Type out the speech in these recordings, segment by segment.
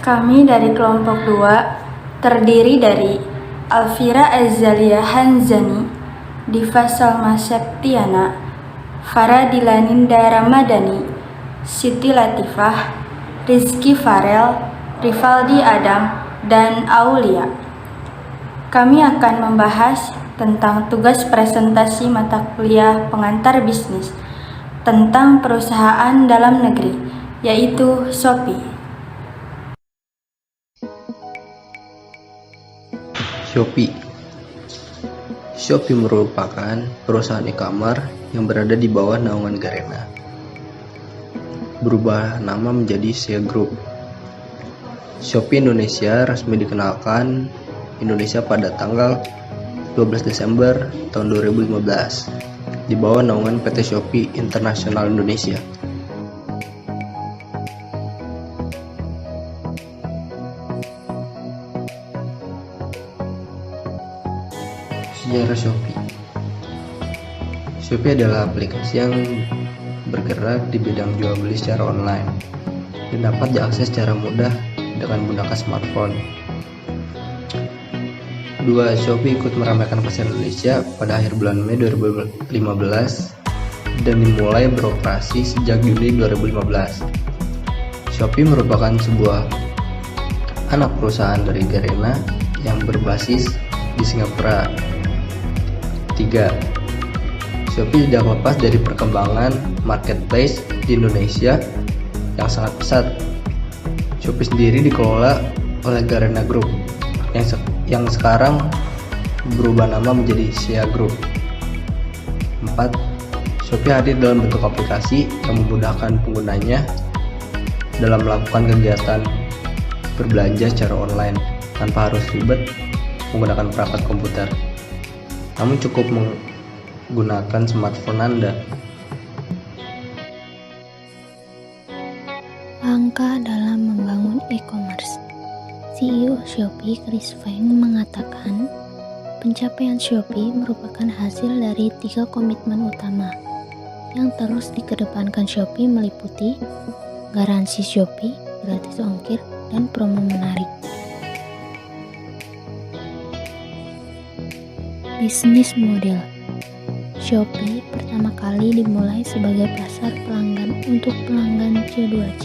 Kami dari kelompok 2 terdiri dari Alfira Azalia Hanzani, Diva Salma Septiana, Faradila Ninda Ramadhani, Siti Latifah, Rizky Farel, Rivaldi Adam, dan Aulia. Kami akan membahas tentang tugas presentasi mata kuliah pengantar bisnis tentang perusahaan dalam negeri, yaitu Shopee. Shopee merupakan perusahaan e-commerce yang berada di bawah naungan Garena. Berubah nama menjadi SEA Group. Shopee Indonesia resmi dikenalkan Indonesia pada tanggal 12 Desember tahun 2015 di bawah naungan PT Shopee International Indonesia. Sejarah Shopee adalah aplikasi yang bergerak di bidang jual beli secara online dan dapat diakses secara mudah dengan menggunakan smartphone. Shopee ikut meramaikan pasar Indonesia pada akhir bulan Mei 2015 dan dimulai beroperasi sejak Juni 2015. Shopee merupakan sebuah anak perusahaan dari Garena yang berbasis di Singapura. 3. Shopee tidak lepas dari perkembangan marketplace di Indonesia yang sangat pesat. Shopee sendiri dikelola oleh Garena Group yang sekarang berubah nama menjadi SEA Group. 4. Shopee hadir dalam bentuk aplikasi yang memudahkan penggunanya dalam melakukan kegiatan berbelanja secara online tanpa harus ribet menggunakan perangkat komputer. Namun cukup menggunakan smartphone Anda. Langkah dalam membangun e-commerce. CEO Shopee Chris Feng mengatakan, pencapaian Shopee merupakan hasil dari 3 komitmen utama yang terus dikedepankan. Shopee meliputi garansi Shopee, gratis ongkir, dan promo menarik. Bisnis model. Shopee pertama kali dimulai sebagai pasar pelanggan untuk pelanggan C2C,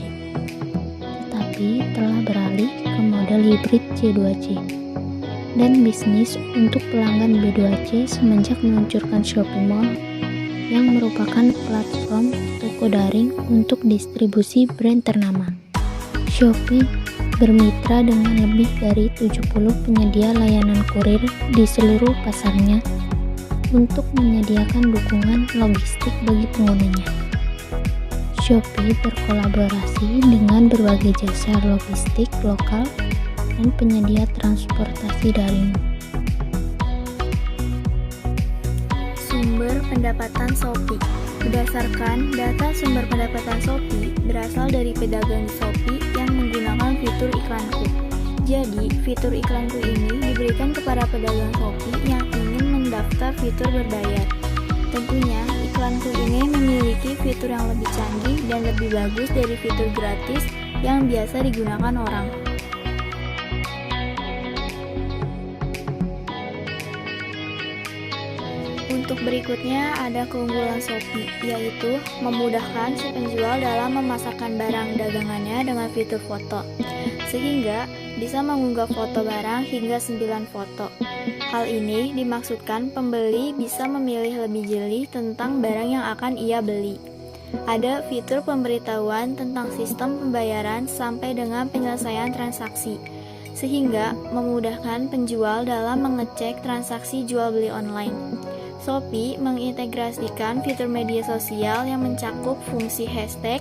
tetapi telah beralih ke model hibrid C2C dan bisnis untuk pelanggan B2C semenjak meluncurkan Shopee Mall yang merupakan platform toko daring untuk distribusi brand ternama. Shopee bermitra dengan lebih dari 70 penyedia layanan kurir di seluruh pasarnya untuk menyediakan dukungan logistik bagi penggunanya. Shopee berkolaborasi dengan berbagai jasa logistik lokal dan penyedia transportasi daring. Sumber pendapatan Shopee. Berdasarkan data sumber pendapatan Shopee berasal dari pedagang di Shopee yang menggunakan fitur iklanku. Jadi, fitur iklanku ini diberikan kepada pedagang Shopee yang ingin mendaftar fitur berbayar. Tentunya, iklanku ini memiliki fitur yang lebih canggih dan lebih bagus dari fitur gratis yang biasa digunakan orang. Untuk berikutnya ada keunggulan Shopee, yaitu memudahkan si penjual dalam memasarkan barang dagangannya dengan fitur foto, sehingga bisa mengunggah foto barang hingga 9 foto. Hal ini dimaksudkan pembeli bisa memilih lebih jeli tentang barang yang akan ia beli. Ada fitur pemberitahuan tentang sistem pembayaran sampai dengan penyelesaian transaksi, sehingga memudahkan penjual dalam mengecek transaksi jual beli online. Shopee mengintegrasikan fitur media sosial yang mencakup fungsi hashtag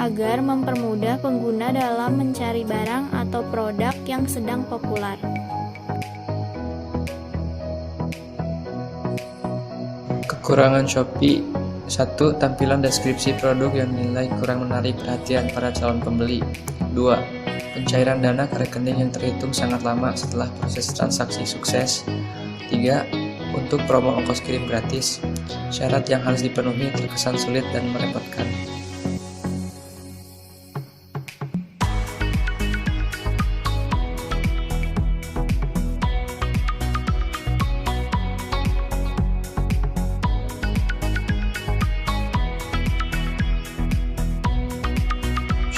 agar mempermudah pengguna dalam mencari barang atau produk yang sedang populer. Kekurangan Shopee. 1. Tampilan deskripsi produk yang dinilai kurang menarik perhatian para calon pembeli. 2. Pencairan dana ke rekening yang terhitung sangat lama setelah proses transaksi sukses. 3. Untuk promo ongkos kirim gratis, syarat yang harus dipenuhi terkesan sulit dan merepotkan.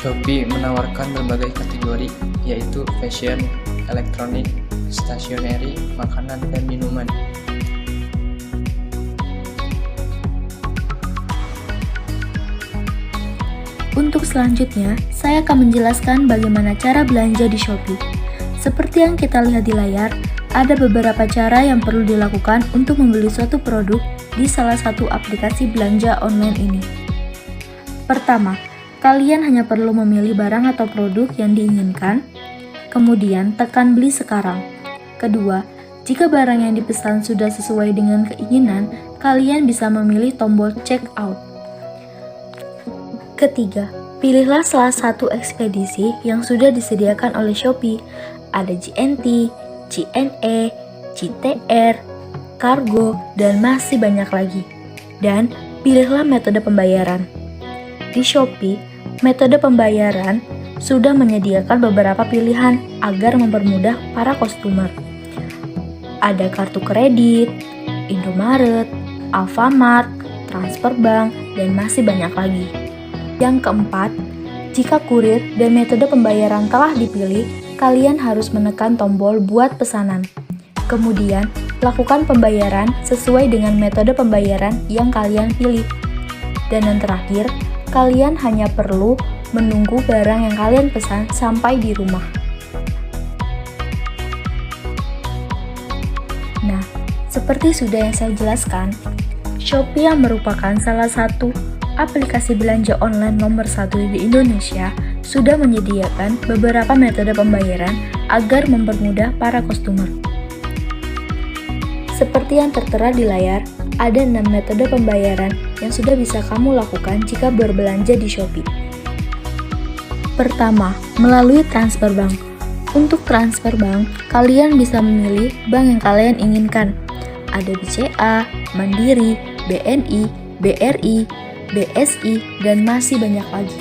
Shopee menawarkan berbagai kategori, yaitu fashion, elektronik, stationery, makanan, dan minuman. Untuk selanjutnya, saya akan menjelaskan bagaimana cara belanja di Shopee. Seperti yang kita lihat di layar, ada beberapa cara yang perlu dilakukan untuk membeli suatu produk di salah satu aplikasi belanja online ini. Pertama, kalian hanya perlu memilih barang atau produk yang diinginkan, kemudian tekan beli sekarang. Kedua, jika barang yang dipesan sudah sesuai dengan keinginan, kalian bisa memilih tombol check out. Ketiga, pilihlah salah satu ekspedisi yang sudah disediakan oleh Shopee. Ada JNT, JNE, JTR, Kargo, dan masih banyak lagi. Dan pilihlah metode pembayaran. Di Shopee, metode pembayaran sudah menyediakan beberapa pilihan agar mempermudah para customer. Ada kartu kredit, Indomaret, Alfamart, transfer bank, dan masih banyak lagi. Yang keempat, jika kurir dan metode pembayaran telah dipilih, kalian harus menekan tombol buat pesanan. Kemudian, lakukan pembayaran sesuai dengan metode pembayaran yang kalian pilih. Dan yang terakhir, kalian hanya perlu menunggu barang yang kalian pesan sampai di rumah. Nah, seperti sudah yang saya jelaskan, Shopee yang merupakan salah satu aplikasi belanja online nomor 1 di Indonesia sudah menyediakan beberapa metode pembayaran agar mempermudah para customer. Seperti yang tertera di layar, ada 6 metode pembayaran yang sudah bisa kamu lakukan jika berbelanja di Shopee. Pertama, melalui transfer bank. Untuk transfer bank, kalian bisa memilih bank yang kalian inginkan. Ada BCA, Mandiri, BNI, BRI, BSI, dan masih banyak lagi.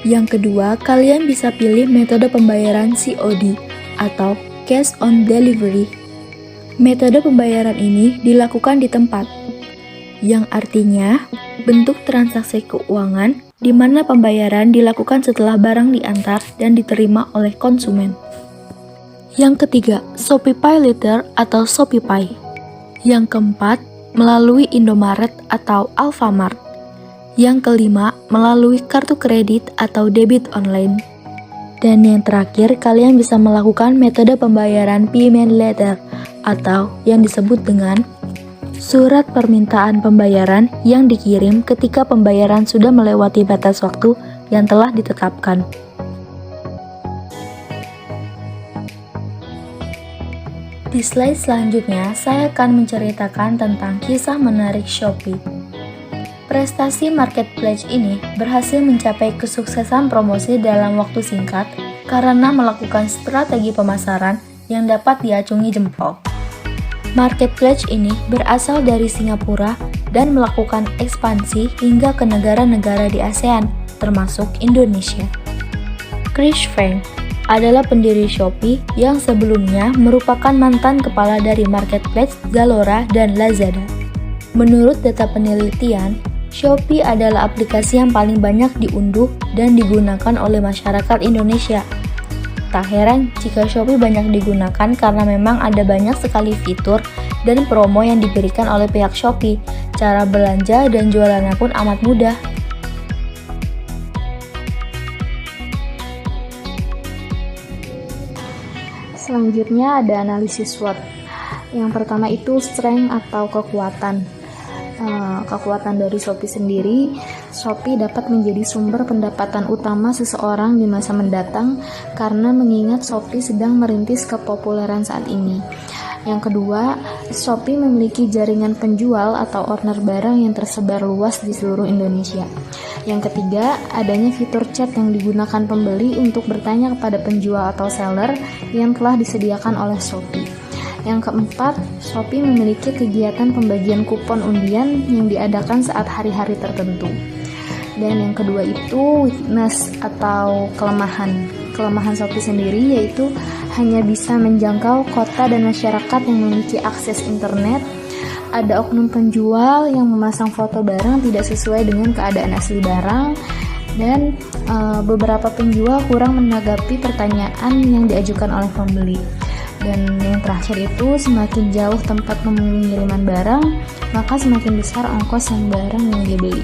Yang kedua, kalian bisa pilih metode pembayaran COD atau Cash on Delivery. Metode pembayaran ini dilakukan di tempat, yang artinya bentuk transaksi keuangan di mana pembayaran dilakukan setelah barang diantar dan diterima oleh konsumen. Yang ketiga, ShopeePay Later atau ShopeePay. Yang keempat, melalui Indomaret atau Alfamart. Yang kelima, melalui kartu kredit atau debit online. Dan yang terakhir, kalian bisa melakukan metode pembayaran payment letter atau yang disebut dengan surat permintaan pembayaran yang dikirim ketika pembayaran sudah melewati batas waktu yang telah ditetapkan. Di slide selanjutnya, saya akan menceritakan tentang kisah menarik Shopee. Prestasi marketplace ini berhasil mencapai kesuksesan promosi dalam waktu singkat karena melakukan strategi pemasaran yang dapat diacungi jempol. Marketplace ini berasal dari Singapura dan melakukan ekspansi hingga ke negara-negara di ASEAN, termasuk Indonesia. Chris Feng adalah pendiri Shopee yang sebelumnya merupakan mantan kepala dari marketplace Zalora dan Lazada. Menurut data penelitian, Shopee adalah aplikasi yang paling banyak diunduh dan digunakan oleh masyarakat Indonesia. Tak heran jika Shopee banyak digunakan karena memang ada banyak sekali fitur dan promo yang diberikan oleh pihak Shopee. Cara belanja dan jualannya pun amat mudah. Selanjutnya ada analisis SWOT. Yang pertama itu strength atau kekuatan. Kekuatan dari Shopee sendiri, Shopee dapat menjadi sumber pendapatan utama seseorang di masa mendatang karena mengingat Shopee sedang merintis kepopuleran saat ini. Yang kedua, Shopee memiliki jaringan penjual atau owner barang yang tersebar luas di seluruh Indonesia. Yang ketiga, adanya fitur chat yang digunakan pembeli untuk bertanya kepada penjual atau seller yang telah disediakan oleh Shopee. Yang keempat, Shopee memiliki kegiatan pembagian kupon undian yang diadakan saat hari-hari tertentu. Dan yang kedua itu weakness atau kelemahan. Kelemahan Shopee sendiri yaitu hanya bisa menjangkau kota dan masyarakat yang memiliki akses internet. Ada oknum penjual yang memasang foto barang tidak sesuai dengan keadaan asli barang. Dan beberapa penjual kurang menanggapi pertanyaan yang diajukan oleh pembeli. Dan yang terakhir itu, semakin jauh tempat pengiriman barang, maka semakin besar ongkos yang barang yang dibeli.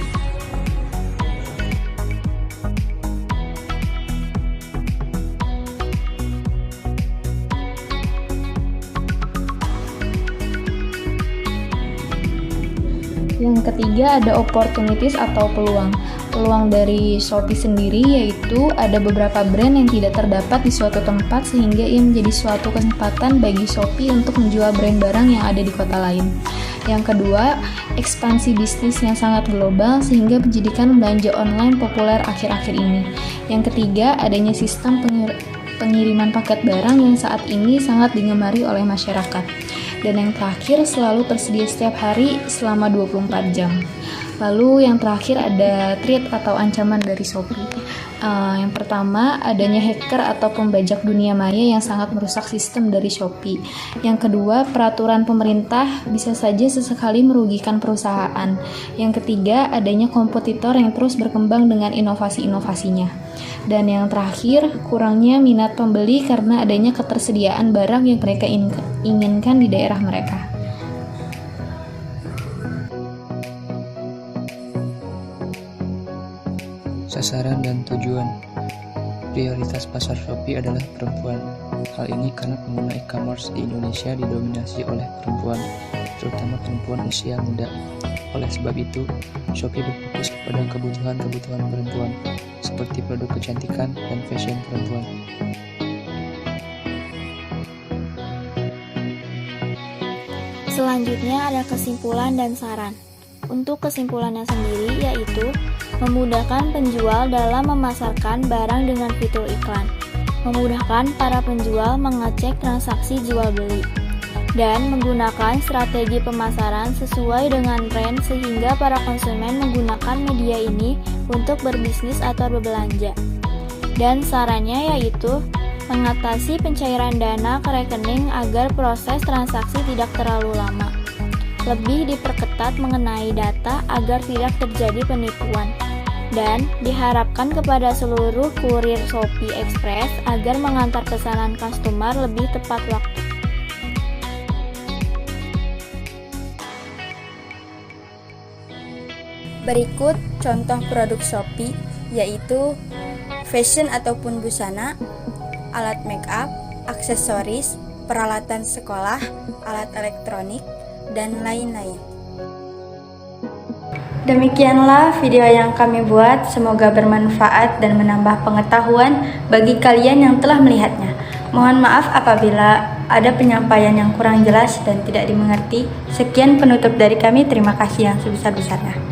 Yang ketiga ada opportunities atau peluang. Peluang dari Shopee sendiri yaitu ada beberapa brand yang tidak terdapat di suatu tempat sehingga ia menjadi suatu kesempatan bagi Shopee untuk menjual brand barang yang ada di kota lain. Yang kedua, ekspansi bisnis yang sangat global sehingga menjadikan belanja online populer akhir-akhir ini. Yang ketiga, adanya sistem pengiriman paket barang yang saat ini sangat digemari oleh masyarakat. Dan yang terakhir, selalu tersedia setiap hari selama 24 jam. Lalu yang terakhir ada threat atau ancaman dari Shopee. Yang pertama, adanya hacker atau pembajak dunia maya yang sangat merusak sistem dari Shopee. Yang kedua, peraturan pemerintah bisa saja sesekali merugikan perusahaan. Yang ketiga, adanya kompetitor yang terus berkembang dengan inovasi-inovasinya. Dan yang terakhir, kurangnya minat pembeli karena adanya ketersediaan barang yang mereka inginkan di daerah mereka. Sasaran dan tujuan. Prioritas pasar Shopee adalah perempuan. Hal ini karena pengguna e-commerce di Indonesia didominasi oleh perempuan, terutama perempuan usia muda. Oleh sebab itu, Shopee berfokus kepada kebutuhan-kebutuhan perempuan, seperti produk kecantikan dan fashion perempuan. Selanjutnya ada kesimpulan dan saran. Untuk kesimpulannya sendiri yaitu memudahkan penjual dalam memasarkan barang dengan fitur iklan, memudahkan para penjual mengecek transaksi jual beli, dan menggunakan strategi pemasaran sesuai dengan tren sehingga para konsumen menggunakan media ini untuk berbisnis atau berbelanja. Dan sarannya yaitu mengatasi pencairan dana ke rekening agar proses transaksi tidak terlalu lama. Lebih diperketat mengenai data agar tidak terjadi penipuan. Dan diharapkan kepada seluruh kurir Shopee Express agar mengantar pesanan customer lebih tepat waktu. Berikut contoh produk Shopee yaitu fashion ataupun busana, alat make up, aksesoris, peralatan sekolah, alat elektronik, dan lain-lain. Demikianlah video yang kami buat, semoga bermanfaat dan menambah pengetahuan bagi kalian yang telah melihatnya. Mohon maaf apabila ada penyampaian yang kurang jelas dan tidak dimengerti. Sekian penutup dari kami, terima kasih yang sebesar-besarnya.